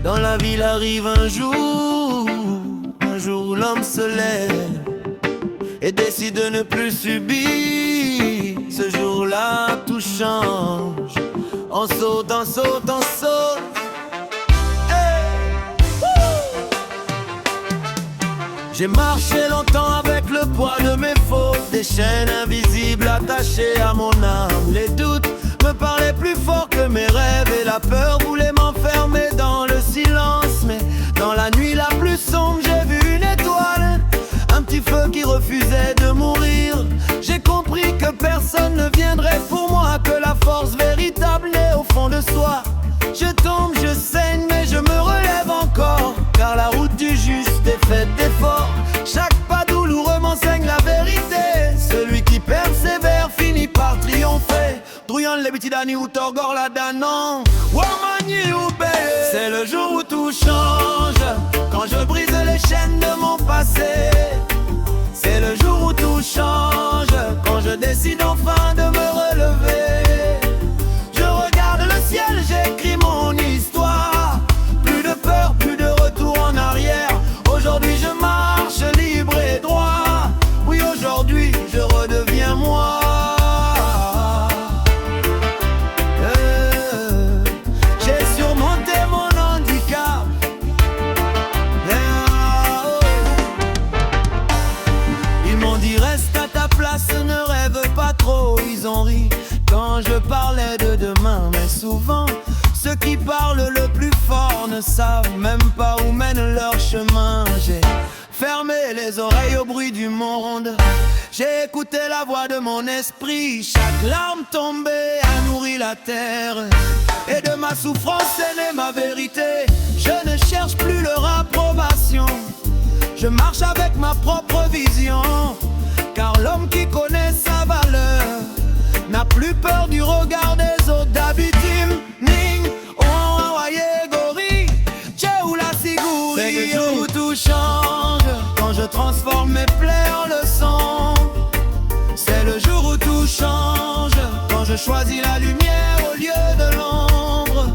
Dans la ville arrive un jour où l'homme se lève et décide de ne plus subir. Ce jour-là, tout change. On saute, on saute, on saute. J'ai marché longtemps avec le poids de mes fautes, des chaînes invisibles attachées à mon âme. Les doutes me parlaient plus fort que mes rêves et la peur voulait m'enfermer dans le silence. Mais dans la nuit la plus sombre, j'ai vu une étoile, un petit feu qui refusait de mourir. J'ai compris que personne ne viendrait pour moi, que la force véritable naît au fond de soi. Je tombe, je saigne, mais je me relève encore, car la route du juste est faite d'efforts. Chaque pas douloureux m'enseigne la vérité. Celui qui persévère finit par triompher. Druyan lebitidani ou torgor la danon Wamani ou belle. C'est le jour où tout change, quand je brise les chaînes de mon passé. C'est le jour où tout change, quand je décide enfin de me relever. Je regarde le ciel, j'écris mon histoire. Plus de peur, plus de retour en arrière. Aujourd'hui je marche libre et droit. Oui, aujourd'hui je redeviens moi. J'ai surmonté mon handicap. Ils m'ont dit reste à ta place, ne rêve pas trop. Ils ont ri quand je parlais de demain. Mais souvent ceux qui parlent le plus fort ne savent même pas où mène leur chemin. J'ai fermé les oreilles au bruit du monde. J'ai écouté la voix de mon esprit. Chaque larme tombée a nourri la terre. Et de ma souffrance est née ma vérité. Je ne cherche plus leur approbation. Je marche avec ma propre vision. Car l'homme qui connaît sa valeur n'a plus peur du regard des autres. D'habitude, ning, on hawaye gori, tché ou la sigouri. C'est le jour où tout change, quand je transforme mes plaies en leçons. C'est le jour où tout change, quand je choisis la lumière au lieu de l'ombre.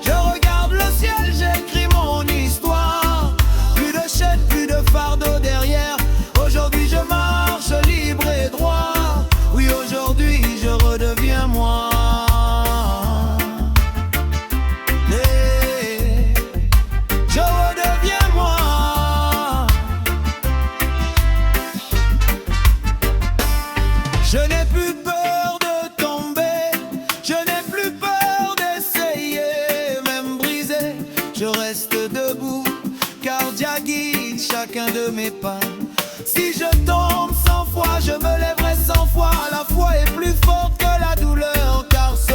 Je regarde le ciel, j'écris mon histoire. Plus de chaînes, plus de fardeau derrière. Aujourd'hui je marche libre et droit. Oui, aujourd'hui je redeviens moi. Je redeviens moi. Je n'ai plus peur de tomber, je n'ai plus peur d'essayer, même brisé, je reste debout, car Dieu guide chacun de mes pas. Si je tombe 100 fois, je me lèverai 100 fois. La foi est plus forte que la douleur, car ce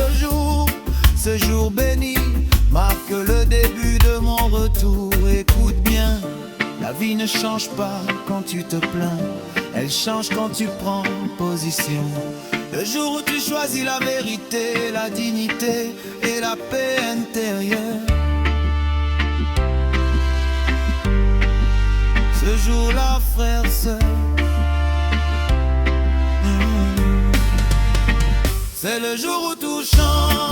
jour béni marque le début de mon retour. Écoute bien, la vie ne change pas quand tu te plains, elle change quand tu prends position. Le jour où tu choisis la vérité, la dignité et la paix intérieure. Ce jour-là, frère, sœur, c'est le jour où tout change.